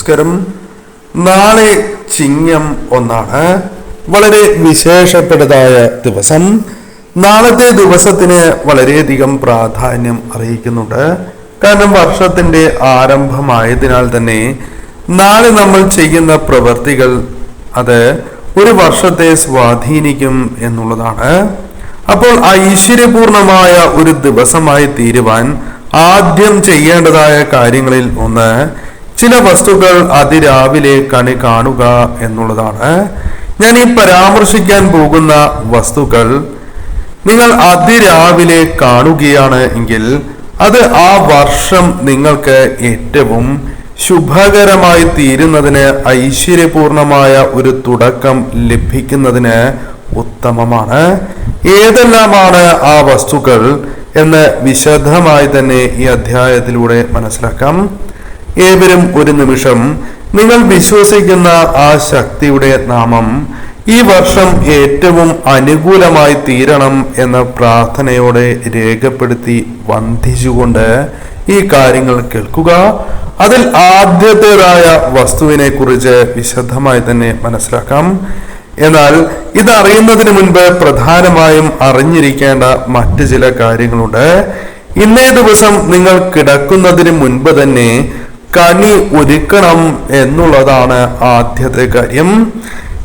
നമസ്കാരം. നാളെ ചിങ്ങം 1 വളരെ വിശേഷപ്പെട്ടതായ ദിവസം. നാളത്തെ ദിവസത്തിന് വളരെയധികം പ്രാധാന്യം അറിയിക്കുന്നുണ്ട്. കാരണം വർഷത്തിന്റെ ആരംഭമായതിനാൽ തന്നെ നാളെ നമ്മൾ ചെയ്യുന്ന പ്രവൃത്തികൾ അത് ഒരു വർഷത്തെ സ്വാധീനിക്കും എന്നുള്ളതാണ്. അപ്പോൾ ഐശ്വര്യപൂർണമായ ഒരു ദിവസമായി തീരുവാൻ ആദ്യം ചെയ്യേണ്ടതായ കാര്യങ്ങളിൽ ഒന്ന് ചില വസ്തുക്കൾ അതിരാവിലെ കണി കാണുക എന്നുള്ളതാണ്. ഞാൻ ഈ പരാമർശിക്കാൻ പോകുന്ന വസ്തുക്കൾ നിങ്ങൾ അതിരാവിലെ കാണുകയാണ് എങ്കിൽ അത് ആ വർഷം നിങ്ങൾക്ക് ഏറ്റവും ശുഭകരമായി തീരുന്നതിന്, ഐശ്വര്യപൂർണമായ ഒരു തുടക്കം ലഭിക്കുന്നതിന് ഉത്തമമാണ്. ഏതെല്ലാമാണ് ആ വസ്തുക്കൾ എന്ന് വിശദമായി തന്നെ ഈ അധ്യായത്തിലൂടെ മനസ്സിലാക്കാം. ഏവരും ഒരു നിമിഷം നിങ്ങൾ വിശ്വസിക്കുന്ന ആ ശക്തിയുടെ നാമം ഈ വർഷം ഏറ്റവും അനുകൂലമായി തീരണം എന്ന പ്രാർത്ഥനയോടെ രേഖപ്പെടുത്തി വന്ദിച്ചുകൊണ്ട് ഈ കാര്യങ്ങൾ കേൾക്കുക. അതിൽ ആദ്യത്തേതായ വസ്തുവിനെ കുറിച്ച് വിശദമായി തന്നെ മനസ്സിലാക്കാം. എന്നാൽ ഇതറിയുന്നതിന് മുൻപ് പ്രധാനമായും അറിഞ്ഞിരിക്കേണ്ട മറ്റു ചില കാര്യങ്ങളുണ്ട്. ഇന്നേ ദിവസം നിങ്ങൾ കിടക്കുന്നതിന് മുൻപ് തന്നെ കണി ഒരുക്കണം എന്നുള്ളതാണ് ആദ്യത്തെ കാര്യം.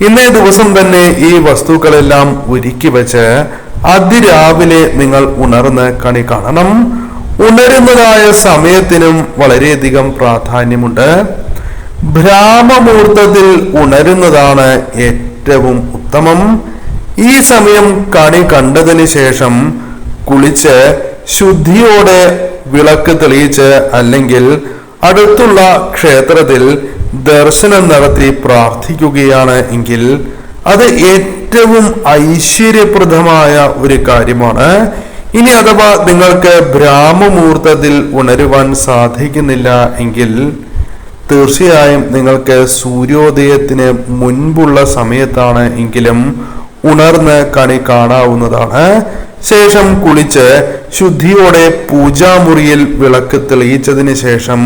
ഇന്നേ ദിവസം തന്നെ ഈ വസ്തുക്കളെല്ലാം ഒരുക്കി വെച്ച് അതിരാവിലെ നിങ്ങൾ ഉണർന്ന് കണി കാണണം. ഉണരുന്നതായ സമയത്തിനും വളരെയധികം പ്രാധാന്യമുണ്ട്. ബ്രാഹ്മമുഹൂർത്തത്തിൽ ഉണരുന്നതാണ് ഏറ്റവും ഉത്തമം. ഈ സമയം കണി കണ്ടതിന് ശേഷം കുളിച്ച് ശുദ്ധിയോടെ വിളക്ക് തെളിയിച്ച് അല്ലെങ്കിൽ അടുത്തുള്ള ക്ഷേത്രത്തിൽ ദർശനം നടത്തി പ്രാർത്ഥിക്കുകയാണ് എങ്കിൽ അത് ഏറ്റവും ഐശ്വര്യപ്രദമായ ഒരു കാര്യമാണ്. ഇനി അഥവാ നിങ്ങൾക്ക് ബ്രാഹ്മമുഹൂർത്തത്തിൽ ഉണരുവാൻ സാധിക്കുന്നില്ല എങ്കിൽ തീർച്ചയായും നിങ്ങൾക്ക് സൂര്യോദയത്തിന് മുൻപുള്ള സമയത്താണ് എങ്കിലും ഉണർന്ന് കണി കാണാവുന്നതാണ്. ശേഷം കുളിച്ച് ശുദ്ധിയോടെ പൂജാമുറിയിൽ വിളക്ക് തെളിയിച്ചതിന് ശേഷം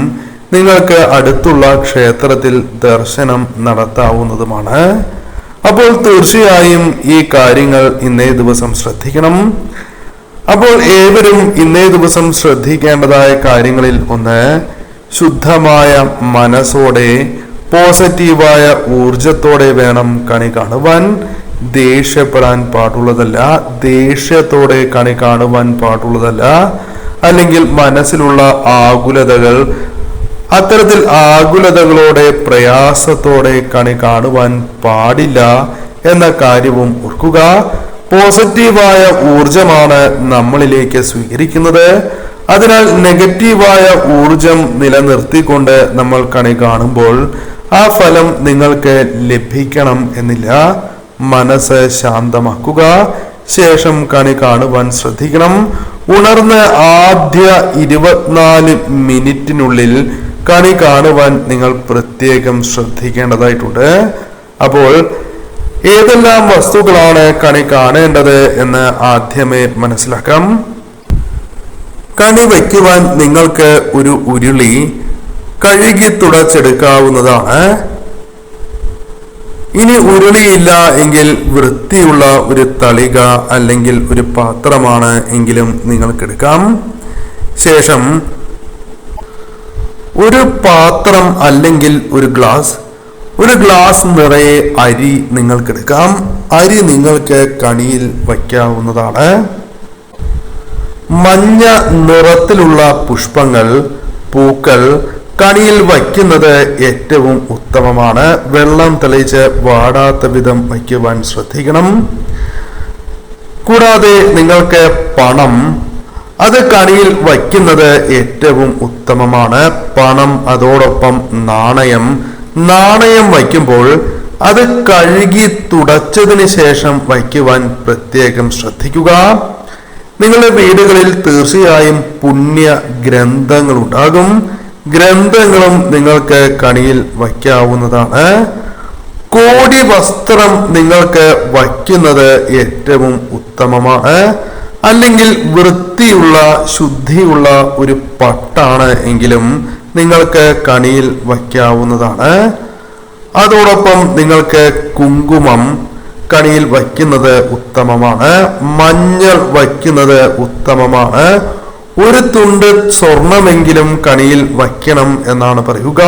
നിങ്ങൾക്ക് അടുത്തുള്ള ക്ഷേത്രത്തിൽ ദർശനം നടത്താവുന്നതുമാണ്. അപ്പോൾ തീർച്ചയായും ഈ കാര്യങ്ങൾ ഇന്നേ ദിവസം ശ്രദ്ധിക്കണം. അപ്പോൾ ഏവരും ഇന്നേ ദിവസം ശ്രദ്ധിക്കേണ്ടതായ കാര്യങ്ങളിൽ ഒന്ന്, ശുദ്ധമായ മനസ്സോടെ പോസിറ്റീവായ ഊർജത്തോടെ വേണം കണി കാണുവാൻ. ദേഷ്യപ്പെടാൻ പാടുള്ളതല്ല, ദേഷ്യത്തോടെ കണി കാണുവാൻ പാടുള്ളതല്ല. അല്ലെങ്കിൽ മനസ്സിലുള്ള ആകുലതകൾ, അത്തരത്തിൽ ആകുലതകളോടെ പ്രയാസത്തോടെ കണി കാണുവാൻ പാടില്ല എന്ന കാര്യവും ഓർക്കുക. പോസിറ്റീവായ ഊർജമാണ് നമ്മളിലേക്ക് സ്വീകരിക്കുന്നത്. അതിനാൽ നെഗറ്റീവായ ഊർജം നിലനിർത്തിക്കൊണ്ട് നമ്മൾ കണി കാണുമ്പോൾ ആ ഫലം നിങ്ങൾക്ക് ലഭിക്കണം എന്നില്ല. മനസ്സ് ശാന്തമാക്കുക. ശേഷം കണി കാണുവാൻ ശ്രദ്ധിക്കണം. ഉണർന്ന് ആദ്യ 24 മിനിറ്റിനുള്ളിൽ കണി കാണുവാൻ നിങ്ങൾ പ്രത്യേകം ശ്രദ്ധിക്കേണ്ടതായിട്ടുണ്ട്. അപ്പോൾ ഏതെല്ലാം വസ്തുക്കളാണ് കണി കാണേണ്ടത് എന്ന് ആദ്യമേ മനസ്സിലാക്കാം. കണി വയ്ക്കുവാൻ നിങ്ങൾക്ക് ഒരു ഉരുളി കഴുകി തുടച്ചെടുക്കാവുന്നതാണ്. ഇനി ഉരുളിയില്ല എങ്കിൽ വൃത്തിയുള്ള ഒരു തളിക അല്ലെങ്കിൽ ഒരു പാത്രമാണ് എങ്കിലും നിങ്ങൾക്കെടുക്കാം. ശേഷം ഒരു പാത്രം അല്ലെങ്കിൽ ഒരു ഗ്ലാസ് നിറയെ അരി നിങ്ങൾക്കെടുക്കാം. അരി നിങ്ങൾക്ക് കണിയിൽ വയ്ക്കാവുന്നതാണ്. മഞ്ഞ നിറത്തിലുള്ള പുഷ്പങ്ങൾ, പൂക്കൾ കണിയിൽ വയ്ക്കുന്നത് ഏറ്റവും ഉത്തമമാണ്. വെള്ളം തെളിയിച്ച് വാടാത്ത വിധം വയ്ക്കുവാൻ ശ്രദ്ധിക്കണം. കൂടാതെ നിങ്ങൾക്ക് പണം, അത് കണിയിൽ വയ്ക്കുന്നത് ഏറ്റവും ഉത്തമമാണ്. പണം, അതോടൊപ്പം നാണയം വയ്ക്കുമ്പോൾ അത് കഴുകി തുടച്ചതിന് ശേഷം വയ്ക്കുവാൻ പ്രത്യേകം ശ്രദ്ധിക്കുക. നിങ്ങളുടെ വീടുകളിൽ തീർച്ചയായും പുണ്യ ഗ്രന്ഥങ്ങൾ ഉണ്ടാകും. ഗ്രന്ഥങ്ങളും നിങ്ങൾക്ക് കണിയിൽ വയ്ക്കാവുന്നതാണ്. കോടി വസ്ത്രം നിങ്ങൾക്ക് വയ്ക്കുന്നത് ഏറ്റവും ഉത്തമമാണ്. അല്ലെങ്കിൽ വൃത്തിയുള്ള ശുദ്ധിയുള്ള ഒരു പട്ടാണ് എങ്കിലും നിങ്ങൾക്ക് കണിയിൽ വയ്ക്കാവുന്നതാണ്. അതോടൊപ്പം നിങ്ങൾക്ക് കുങ്കുമം കണിയിൽ വയ്ക്കുന്നത് ഉത്തമമാണ്. മഞ്ഞൾ വയ്ക്കുന്നത് ഉത്തമമാണ്. ഒരു തുണ്ട് സ്വർണമെങ്കിലും കണിയിൽ വയ്ക്കണം എന്നാണ് പറയുക.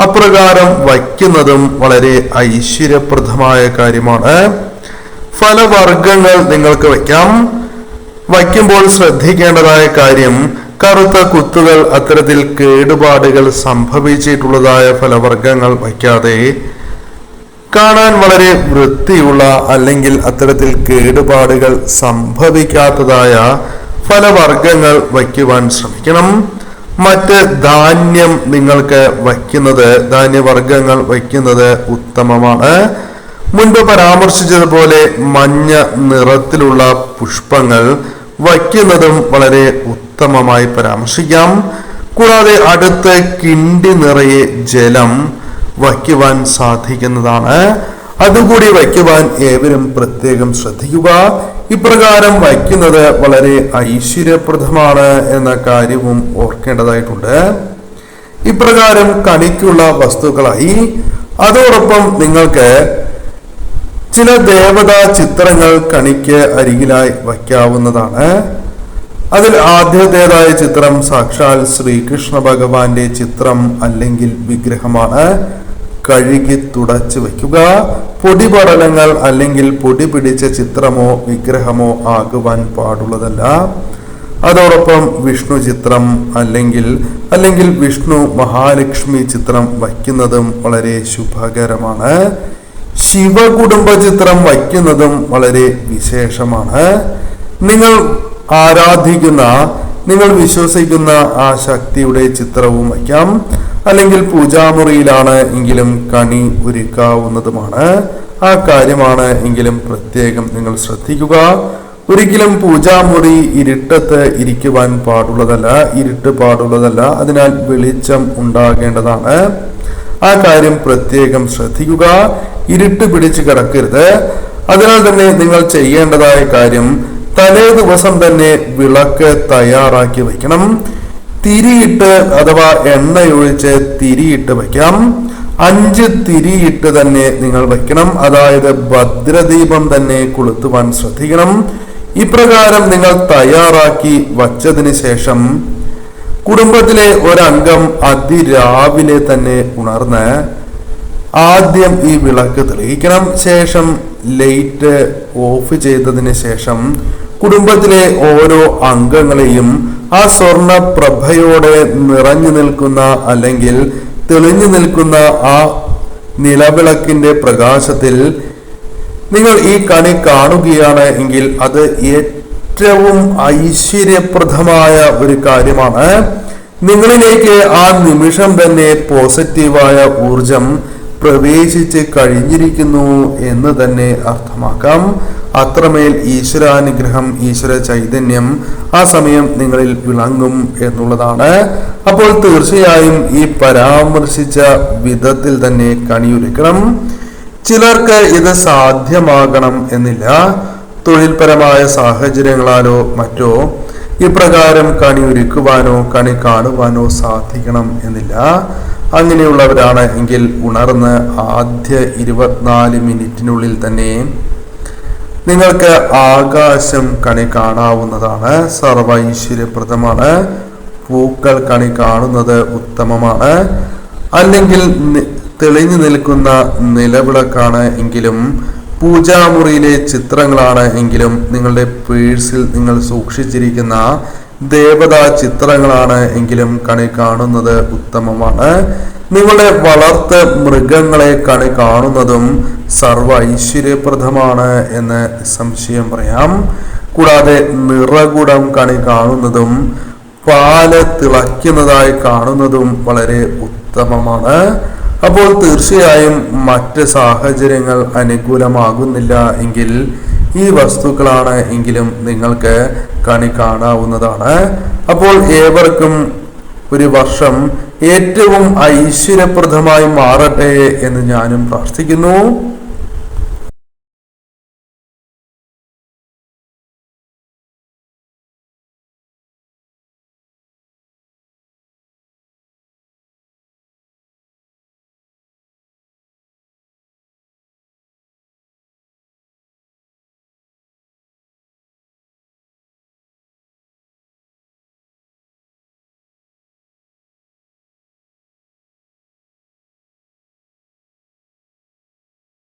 അപ്രകാരം വയ്ക്കുന്നതും വളരെ ഐശ്വര്യപ്രദമായ കാര്യമാണ്. ഫലവർഗങ്ങൾ നിങ്ങൾക്ക് വയ്ക്കാം. വയ്ക്കുമ്പോൾ ശ്രദ്ധിക്കേണ്ടതായ കാര്യം, കറുത്ത കുത്തുകൾ, അത്തരത്തിൽ കേടുപാടുകൾ സംഭവിച്ചിട്ടുള്ളതായ ഫലവർഗങ്ങൾ വയ്ക്കാതെ കാണാൻ വളരെ വൃത്തിയുള്ള അല്ലെങ്കിൽ അത്തരത്തിൽ കേടുപാടുകൾ സംഭവിക്കാത്തതായ ഫലവർഗങ്ങൾ വയ്ക്കുവാൻ ശ്രമിക്കണം. മറ്റ് ധാന്യം നിങ്ങൾക്ക് വയ്ക്കുന്നത്, ധാന്യവർഗങ്ങൾ വയ്ക്കുന്നത് ഉത്തമമാണ്. മുൻപ് പരാമർശിച്ചതുപോലെ മഞ്ഞ നിറത്തിലുള്ള പുഷ്പങ്ങൾ വയ്ക്കുന്നതും വളരെ ഉത്തമമായി പരാമർശിക്കാം. കൂടാതെ അടുത്ത് കിണ്ടി നിറയെ ജലം വയ്ക്കുവാൻ സാധിക്കുന്നതാണ്. അതുകൂടി വയ്ക്കുവാൻ ഏവരും പ്രത്യേകം ശ്രദ്ധിക്കുക. ഇപ്രകാരം വയ്ക്കുന്നത് വളരെ ഐശ്വര്യപ്രദമാണ് എന്ന കാര്യവും ഓർക്കേണ്ടതായിട്ടുണ്ട്. ഇപ്രകാരം കണിക്കുള്ള വസ്തുക്കളായി അതോടൊപ്പം നിങ്ങൾക്ക് ചില ദേവതാ ചിത്രങ്ങൾ കണിക്ക് അരികിലായി വയ്ക്കാവുന്നതാണ്. അതിൽ ആദ്യത്തേതായ ചിത്രം സാക്ഷാൽ ശ്രീകൃഷ്ണ ഭഗവാന്റെ ചിത്രം അല്ലെങ്കിൽ വിഗ്രഹമാണ്. കഴുകി തുടച്ച് വയ്ക്കുക. പൊടിപടലങ്ങൾ അല്ലെങ്കിൽ പൊടി പിടിച്ച ചിത്രമോ വിഗ്രഹമോ ആകുവാൻ പാടുള്ളതല്ല. അതോടൊപ്പം വിഷ്ണു ചിത്രം അല്ലെങ്കിൽ വിഷ്ണു മഹാലക്ഷ്മി ചിത്രം വയ്ക്കുന്നതും വളരെ ശുഭകരമാണ്. ശിവകുടുംബ ചിത്രം വയ്ക്കുന്നതും വളരെ വിശേഷമാണ്. നിങ്ങൾ ആരാധിക്കുന്ന, നിങ്ങൾ വിശ്വസിക്കുന്ന ആ ശക്തിയുടെ ചിത്രവും വയ്ക്കാം. അല്ലെങ്കിൽ പൂജാമുറിയിലാണ് എങ്കിലും കണി ഒരുക്കാവുന്നതുമാണ്. ആ കാര്യമാണ് എങ്കിലും പ്രത്യേകം നിങ്ങൾ ശ്രദ്ധിക്കുക. ഒരിക്കലും പൂജാമുറി ഇരുട്ടത്ത് ഇരിക്കുവാൻ പാടുള്ളതല്ല, ഇരുട്ട് പാടുള്ളതല്ല. അതിനാൽ വെളിച്ചം ഉണ്ടാകേണ്ടതാണ്. ആ കാര്യം പ്രത്യേകം ശ്രദ്ധിക്കുക. ഇരുട്ട് പിടിച്ച് കിടക്കരുത്. അതിനാൽ തന്നെ നിങ്ങൾ ചെയ്യേണ്ടതായ കാര്യം, തലേ ദിവസം തന്നെ വിളക്ക് തയ്യാറാക്കി വയ്ക്കണം. തിരിയിട്ട് അഥവാ എണ്ണയൊഴിച്ച് തിരിയിട്ട് വയ്ക്കാം. 5 തിരിയിട്ട് തന്നെ നിങ്ങൾ വയ്ക്കണം. അതായത് ഭദ്രദീപം തന്നെ കൊളുത്തുവാൻ ശ്രദ്ധിക്കണം. ഇപ്രകാരം നിങ്ങൾ തയ്യാറാക്കി വച്ചതിന് ശേഷം കുടുംബത്തിലെ ഒരംഗം അതിരാവിലെ തന്നെ ഉണർന്ന് ആദ്യം ഈ വിളക്ക് തെളിയിക്കണം. ശേഷം ലൈറ്റ് ഓഫ് ചെയ്തതിന് ശേഷം കുടുംബത്തിലെ ഓരോ അംഗങ്ങളെയും ആ സ്വർണ്ണ പ്രഭയോടെ നിറഞ്ഞു നിൽക്കുന്ന അല്ലെങ്കിൽ തെളിഞ്ഞു നിൽക്കുന്ന ആ നിലവിളക്കിന്റെ പ്രകാശത്തിൽ നിങ്ങൾ ഈ കണി കാണുകയാണ് എങ്കിൽ അത് ഏറ്റവും ഐശ്വര്യപ്രദമായ ഒരു കാര്യമാണ്. നിങ്ങളിലേക്ക് ആ നിമിഷം തന്നെ പോസിറ്റീവായ ഊർജം പ്രവേശിച്ച് കഴിഞ്ഞിരിക്കുന്നു എന്ന് തന്നെ അർത്ഥമാക്കാം. അത്രമേൽ ഈശ്വരാനുഗ്രഹം, ഈശ്വര ചൈതന്യം ആ സമയം നിങ്ങളിൽ വിളങ്ങും എന്നുള്ളതാണ്. അപ്പോൾ തീർച്ചയായും ഈ പരാമർശിച്ച വിധത്തിൽ തന്നെ കണിയൊരുക്കണം. ചിലർക്ക് ഇത് സാധ്യമാകണം എന്നില്ല. തൊഴിൽപരമായ സാഹചര്യങ്ങളാലോ മറ്റോ ഇപ്രകാരം കണി ഒരുക്കുവാനോ കണി കാണുവാനോ സാധിക്കണം എന്നില്ല. അങ്ങനെയുള്ളവരാണ് എങ്കിൽ ഉണർന്ന് ആദ്യ 24 മിനിറ്റിനുള്ളിൽ തന്നെ നിങ്ങൾക്ക് ആകാശം കണി കാണാവുന്നതാണ്. സർവൈശ്വര്യപ്രദമാണ്. പൂക്കൾ കണി കാണുന്നത് ഉത്തമമാണ്. അല്ലെങ്കിൽ തെളിഞ്ഞു നിൽക്കുന്ന നിലവിളക്കാണ് എങ്കിലും, പൂജാമുറിയിലെ ചിത്രങ്ങളാണ് എങ്കിലും, നിങ്ങളുടെ പേഴ്സിൽ നിങ്ങൾ സൂക്ഷിച്ചിരിക്കുന്ന ദേവതാ ചിത്രങ്ങളാണ് എങ്കിലും കണി കാണുന്നത് ഉത്തമമാണ്. നിങ്ങളുടെ വളർത്ത് മൃഗങ്ങളെ കണി കാണുന്നതും സർവ ഐശ്വര്യപ്രദമാണ് എന്ന് സംശയം പറയാം. കൂടാതെ നിറകുടം കണി കാണുന്നതും പാല് തിളയ്ക്കുന്നതായി കാണുന്നതും വളരെ ഉത്തമമാണ്. അപ്പോൾ തീർച്ചയായും മറ്റ് സാഹചര്യങ്ങൾ അനുകൂലമാകുന്നില്ല എങ്കിൽ ഈ വസ്തുക്കളാണ് എങ്കിലും നിങ്ങൾക്ക് കണി കാണാവുന്നതാണ്. അപ്പോൾ ഏവർക്കും ഒരു വർഷം ഏറ്റവും ഐശ്വര്യപ്രദമായി മാറട്ടെ എന്ന് ഞാനും പ്രാർത്ഥിക്കുന്നു.